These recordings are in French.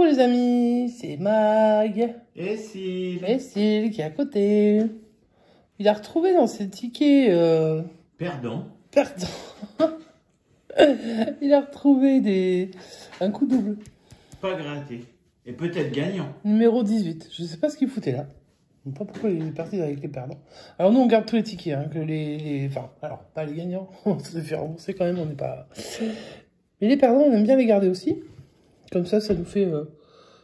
Coucou les amis, c'est Mag. Et si Et Syl qui est à côté. Il a retrouvé dans ses tickets perdant. perdants. Il a retrouvé un coup double. Pas gratté. Et peut-être gagnant. Numéro 18. Je sais pas ce qu'il foutait là. Je sais pas pourquoi il est parti avec les perdants. Alors nous on garde tous les tickets, hein, que enfin, alors pas les gagnants, on se fait rembourser quand même, on n'est pas... Mais les perdants, on aime bien les garder aussi. Comme ça nous fait...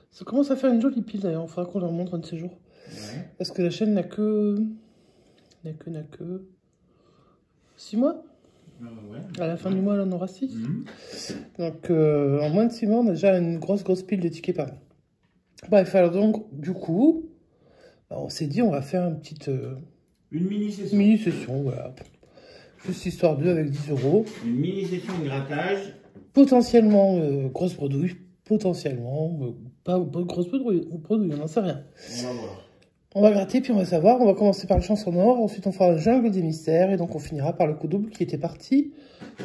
Ça commence à faire une jolie pile d'ailleurs, il faudra qu'on leur montre un de ces jours. Ouais. Parce que la chaîne n'a que 6 mois. Ouais. À la fin du mois, elle en aura 6. Mmh. Donc en moins de 6 mois, on a déjà une grosse pile de tickets par an. Bref, alors donc, du coup, on s'est dit, on va faire une petite... Une mini-session. Mini-session, voilà. Juste histoire d'eux avec 10 €. Une mini-session de grattage. Potentiellement grosse bredouille. Potentiellement pas grosse bredouille, on n'en sait rien. On va voir. On va gratter, puis on va savoir. On va commencer par le chanson nord, ensuite on fera le jungle des mystères, et donc on finira par le coup double qui était parti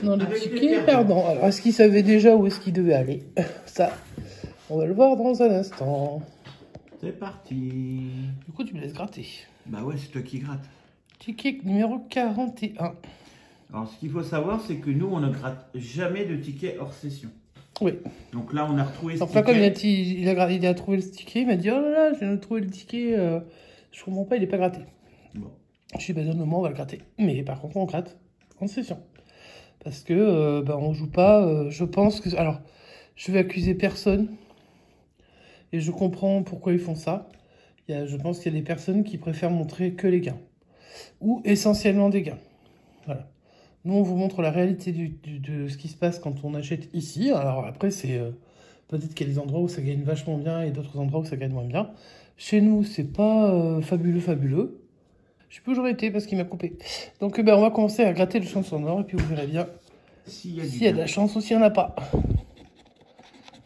dans les Avec tickets les perdants. perdants. Alors, est-ce qu'il savait déjà où est-ce qu'il devait aller? Ça, on va le voir dans un instant. C'est parti. Du coup, tu me laisses gratter. Bah ouais, c'est toi qui gratte. Ticket numéro 41. Alors, ce qu'il faut savoir, c'est que nous, on ne gratte jamais de tickets hors session. Oui. Donc là, on a retrouvé ce Donc là, ticket. comme il a trouvé le ticket, il m'a dit, oh là là, je viens de trouver le ticket, je comprends pas, il est pas gratté. Bon. Je suis dit, bah, donne-le-moi, on va le gratter. Mais par contre, on gratte en session. Parce que, on joue pas, je pense que... Alors, je vais accuser personne. Et je comprends pourquoi ils font ça. Je pense qu'il y a des personnes qui préfèrent montrer que les gains. Ou essentiellement des gains. Voilà. Nous, on vous montre la réalité de ce qui se passe quand on achète ici. Alors après, c'est... peut-être qu'il y a des endroits où ça gagne vachement bien et d'autres endroits où ça gagne moins bien. Chez nous, c'est pas fabuleux. Je sais plus où j'aurais été parce qu'il m'a coupé. Donc, on va commencer à gratter le chanson nord et puis vous verrez bien S'il y a, s'il y a de la chance ou s'il n'y en a pas.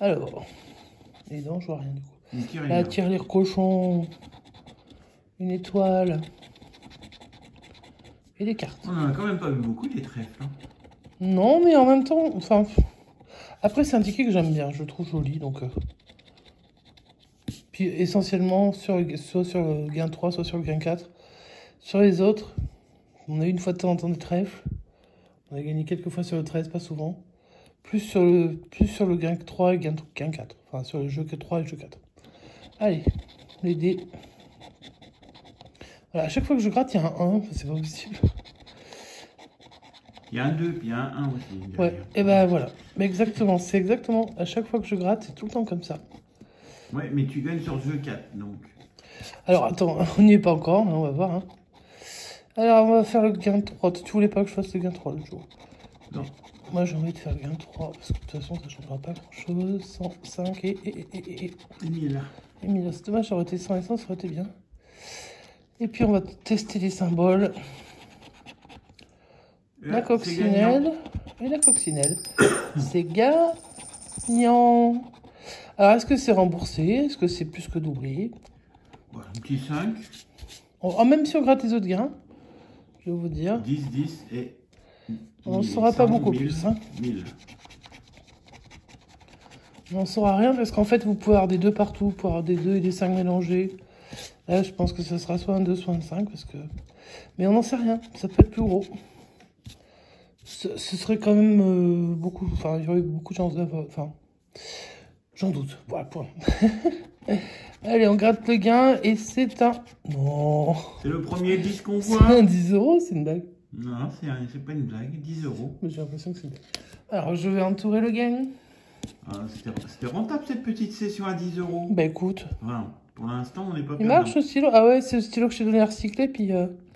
Alors, et non, je vois rien du coup. une tirelire. Là, tire-lire cochon, une étoile et des cartes. On en a quand même pas eu beaucoup, des trèfles. Hein. Non, mais en même temps, enfin... Après, c'est un ticket que j'aime bien, je le trouve joli, donc... Puis essentiellement, soit sur le gain 3, soit sur le gain 4. Sur les autres, on a eu une fois de temps en temps des trèfles. On a gagné quelques fois sur le 13, pas souvent. Plus sur le gain 3 et gain 4. Enfin, sur le jeu que 3 et le jeu 4. Allez, les dés. Voilà, à chaque fois que je gratte, il y a un 1. C'est pas possible. Il y a un 2, puis il y a un 1 aussi. Derrière. Ouais, et ben voilà. Mais exactement, c'est exactement. À chaque fois que je gratte, c'est tout le temps comme ça. Ouais, mais tu gagnes sur le jeu 4, donc. Alors, attends, on n'y est pas encore, mais on va voir. Hein. Alors, on va faire le gain 3. Tu voulais pas que je fasse le gain 3 le jour? Non. Moi, j'ai envie de faire le gain 3, parce que de toute façon, ça ne changera pas grand-chose. 105 et 1000. 1000. C'est dommage, ça aurait été 100 et 100, ça aurait été bien. Et puis, on va tester les symboles. La coccinelle et la coccinelle. C'est gagnant. Alors, est-ce que c'est remboursé? Est-ce que c'est plus que doublé? Voilà, un petit 5. Même si on gratte les autres gains, je vais vous dire. 10, 10 et... On ne saura pas beaucoup 1000, plus. Hein. 1000. On ne saura rien parce qu'en fait, vous pouvez avoir des 2 partout. Vous pouvez avoir des 2 et des 5 mélangés. Là, je pense que ce sera soit un 2, soit un 5. Parce que... Mais on n'en sait rien. Ça peut être plus gros. Ce serait quand même beaucoup... Enfin, il y aurait beaucoup de chances d'avoir... Enfin, j'en doute. Voilà, point. Allez, on gratte le gain et c'est un... Non. C'est le premier 10 qu'on C'est voit. un 10 €, c'est une blague. Non, c'est pas une blague. 10 €. Mais j'ai l'impression que c'est une blague. Alors, je vais entourer le gain. Ah, c'était rentable cette petite session à 10 €. Bah écoute. Voilà. Pour l'instant, on n'est pas Il marche le stylo? Ah ouais, c'est le stylo que je t'ai donné à recycler, puis...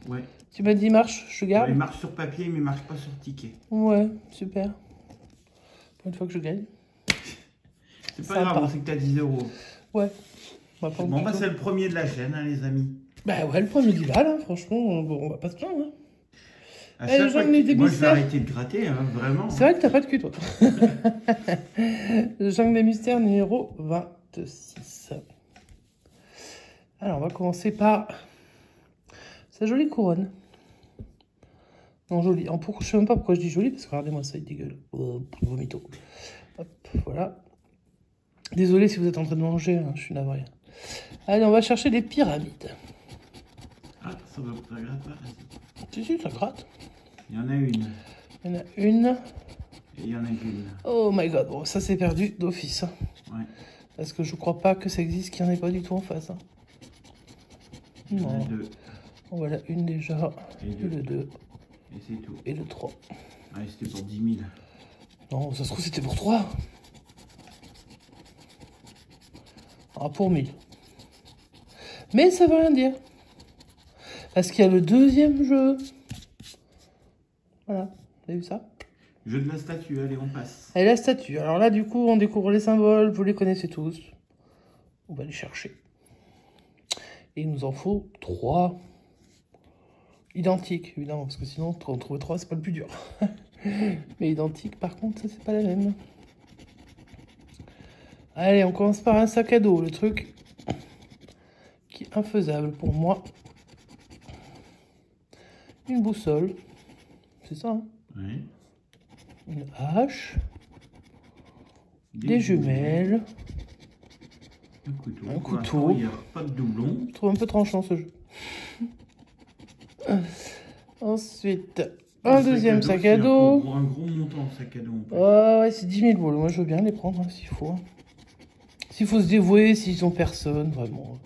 Ouais. Tu m'as dit il marche, je garde. Il marche sur papier, mais il marche pas sur ticket. Ouais, super. Pour une fois que je gagne. C'est pas Sympa. grave, on sait que t'as 10 €. Ouais. On va prendre Bon, bah plutôt. c'est le premier de la chaîne, hein, les amis. Bah ouais, le premier du Val, hein, franchement, bon, on va pas se plaindre. Hein. À Allez, chaque fois jungle des moi, je vais mystères. arrêter de gratter, hein, vraiment. C'est vrai que t'as pas de cul, toi. Le jungle des mystères numéro 26. Alors, on va commencer par sa jolie couronne. Non, jolie. Je sais même pas pourquoi je dis jolie, parce que regardez-moi ça, il dégueule. Oh, vomito. Hop, voilà. Désolé si vous êtes en train de manger, hein, je suis navré. Allez, on va chercher les pyramides. Ah, ça va pas gratte pas. Si, ça gratte. Il y en a une. Il y en a une. Et il y en a qu'une. Oh my god, bon, ça c'est perdu d'office. Hein. Ouais. Parce que je crois pas que ça existe, qu'il n'y en ait pas du tout en face. Hein. Il y en a Non. deux. Voilà, une déjà. Et deux. le 2. Et c'est tout. Et le 3. Allez, c'était pour 10 000. Non, ça se trouve c'était pour 3. Ah, pour 1000. Mais ça veut rien dire. Parce qu'il y a le deuxième jeu. Voilà, vous avez vu ça? Jeu de la statue, allez, on passe. Et la statue. Alors là, du coup, on découvre les symboles. Vous les connaissez tous. On va les chercher. Et il nous en faut 3. Identiques, évidemment. Parce que sinon, en trouver 3, c'est pas le plus dur. Mais identiques, par contre, ça, c'est pas la même. Allez, on commence par un sac à dos. Le truc qui est infaisable pour moi. Une boussole. C'est ça, hein? Oui. Une hache. Des jumelles. Un couteau. Un Pour couteau. l'instant, il n'y a pas de doublon. Je trouve un peu tranchant ce jeu. Ensuite, un deuxième sac à dos. Pour un gros montant de sac à dos. Ouais, c'est 10 000 boules. Moi, je veux bien les prendre hein, s'il faut. Hein. S'il faut se dévouer, s'ils ont personne, vraiment.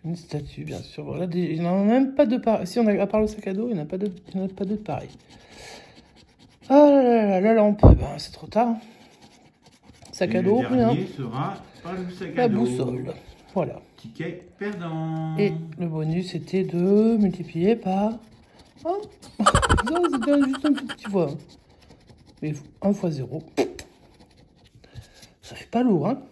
Une statue, bien sûr. Voilà, il n'y en a même pas de pareil. Si on a, à part le sac à dos, il n'y en a pas de pareil. Ah là là là, la lampe, ben, c'est trop tard. Sac à dos, le rien. dernier sera pas le sac La à dos. boussole. Voilà. Ticket perdant. Et le bonus était de multiplier par... Oh, c'est bien juste un petit fois. Mais 1 fois 0. Ça fait pas lourd, hein.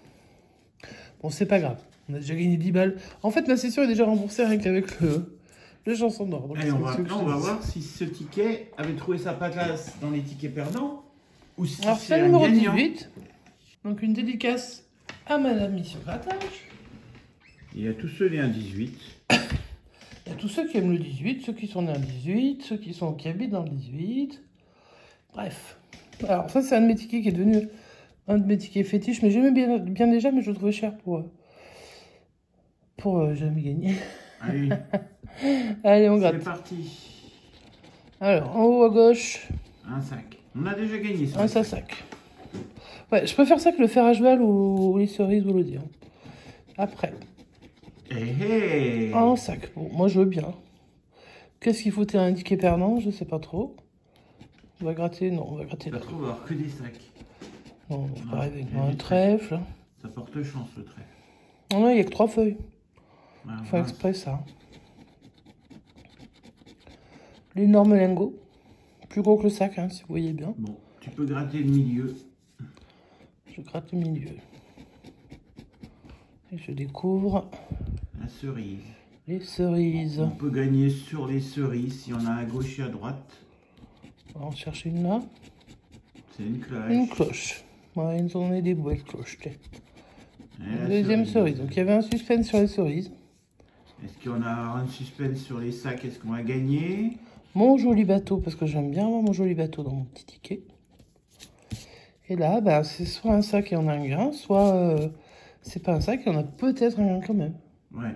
Bon, c'est pas grave. On a déjà gagné 10 balles. En fait, ma session est déjà remboursée rien qu'avec le chanson d'or. Allez, on va voir si ce ticket avait trouvé sa place dans les tickets perdants ou si Alors, c'est c'est le un numéro gagnant. 18. Donc, une dédicace à Madame Mission Grattage. Il y a tous ceux les 1,18. Il y a tous ceux qui aiment le 18, ceux qui sont nés en 18, ceux qui habitent dans le 18. Bref. Alors, ça, c'est un de mes tickets qui est devenu un de mes tickets fétiches. Mais j'aimais bien déjà, mais je le trouvais cher pour jamais gagner. Allez, Allez, on gratte. c'est parti. Alors, en haut à gauche, Un sac. On a déjà gagné ça. un sac. Ouais, je préfère ça que le fer à cheval ou les cerises ou le dire. Après, Hé hé. un sac. Bon, moi, je veux bien. Qu'est-ce qu'il faut un ticket perdant? Je sais pas trop. On va gratter, non, on va gratter là. Ça trouve avoir que des sacs. Non, on va Ah, arriver avec il y a un des trèfle. Ça porte chance le trait. Non, il n'y a que 3 feuilles. Ah, Faut mince. exprès ça. L'énorme lingot. Plus gros que le sac, hein, si vous voyez bien. Bon, tu peux gratter le milieu. Je gratte le milieu. Et je découvre La cerise. les cerises. On peut gagner sur les cerises si on a à gauche et à droite. On va en chercher une là. C'est une cloche. Une cloche. Ouais, ils nous ont des belles cloches. Tiens. Et la Deuxième cerise. Donc il y avait un suspense sur les cerises. Est-ce qu'on a un suspense sur les sacs? Est-ce qu'on va gagner? Mon joli bateau, parce que j'aime bien avoir mon joli bateau dans mon petit ticket. Et là, bah, c'est soit un sac et on a un gain, soit c'est pas un sac et on a peut-être un gain quand même. Ouais.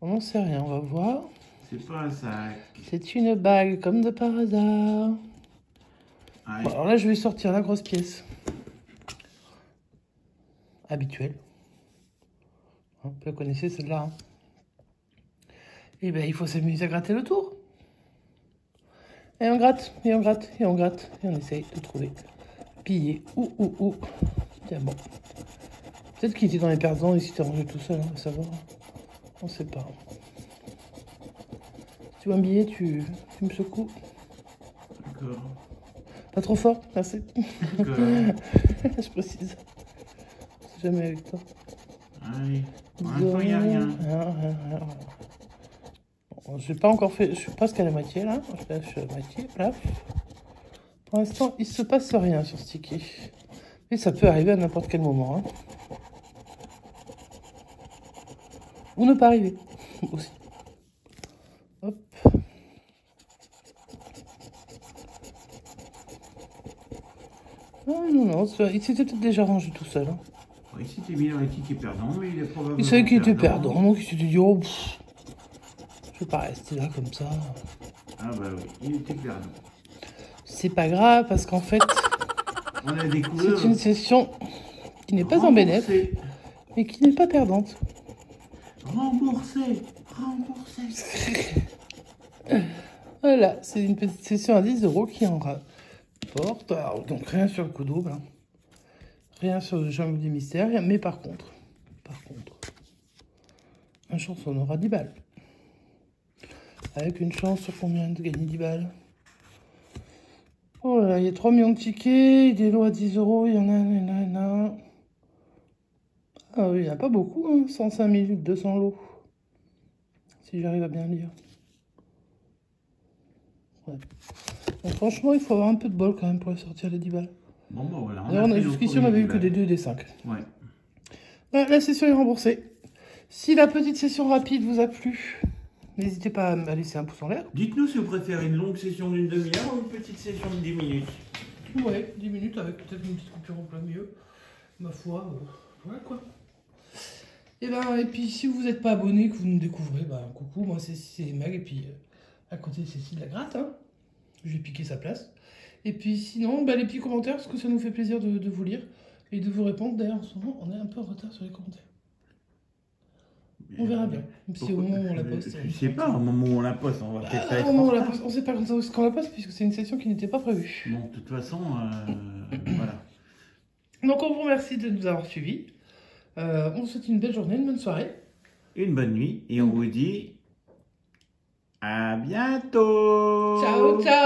On n'en sait rien, on va voir. C'est pas un sac. C'est une bague, comme de par hasard. Allez. Bon, alors là, je vais sortir la grosse pièce. Habituelle. Hein, vous la connaissez celle-là. Hein. Et bien, il faut s'amuser à gratter le tour. Et on gratte, et on gratte, et on gratte. Et on essaye de trouver piller. Ouh. Tiens, bon. Peut-être qu'il était dans les perdants et qu'il s'était rangé tout seul, hein, on va savoir. On sait pas. Si tu vois un billet, tu me secoues. D'accord. Pas trop fort, merci. D'accord. Je précise. C'est jamais avec toi. Allez. Pour l'instant, il n'y a rien. Rien. Bon, j'ai pas encore fait. Je suis presque à la moitié là. Je lâche la moitié. Là. Pour l'instant, il se passe rien sur ce ticket. Et ça peut arriver à n'importe quel moment. Hein. Ou ne pas arriver. Aussi. Hop. Non, il s'était peut-être déjà rangé tout seul. Hein. Il s'était mis dans les tickets perdants, mais il est probablement. Il savait qu'il était perdant, donc il s'est dit, oh, je vais pas rester là comme ça. Ah bah oui, il était perdant. C'est pas grave, parce qu'en fait, on a découvert. C'est une session qui n'est pas en bénéfice, mais qui n'est pas perdante. Remboursé. Voilà, c'est une petite session à 10 € qui en rapporte. Alors, donc rien sur le coup double, hein. Rien sur le jungle du mystère, mais par contre, un chance on aura 10 balles. Avec une chance sur combien de gagner 10 balles? Oh là là, il y a 3 millions de tickets, des lots à 10 €, il y en a. Ah oui, il n'y en a pas beaucoup, hein, 105 200 lots. Si j'arrive à bien lire. Ouais. Donc franchement, il faut avoir un peu de bol quand même pour sortir les 10 balles. Bon, bah voilà. D'ailleurs, jusqu'ici, on avait eu que des 2 et des 5. Ouais. Voilà, la session est remboursée. Si la petite session rapide vous a plu, n'hésitez pas à laisser un pouce en l'air. Dites-nous si vous préférez une longue session d'une demi-heure ou une petite session de 10 minutes. Ouais, 10 minutes avec peut-être une petite coupure en plein milieu. Ma foi, voilà quoi. Et puis si vous n'êtes pas abonné, que vous nous découvrez, coucou, moi c'est Mag, et puis à côté c'est Cécile la gratte, hein. Je vais piquer sa place. Et puis sinon, les petits commentaires, parce que ça nous fait plaisir de vous lire et de vous répondre. D'ailleurs, en ce moment, on est un peu en retard sur les commentaires. On verra bien. Si au moment où on la poste. Je sais pas, au moment où on la poste, on va peut-être pas être au moment où en on la retard. poste, on sait pas quand on la poste, puisque c'est une session qui n'était pas prévue. Bon, de toute façon, voilà. Donc on vous remercie de nous avoir suivis. On vous souhaite une belle journée, une bonne soirée. Une bonne nuit, et on vous dit à bientôt. Ciao, ciao.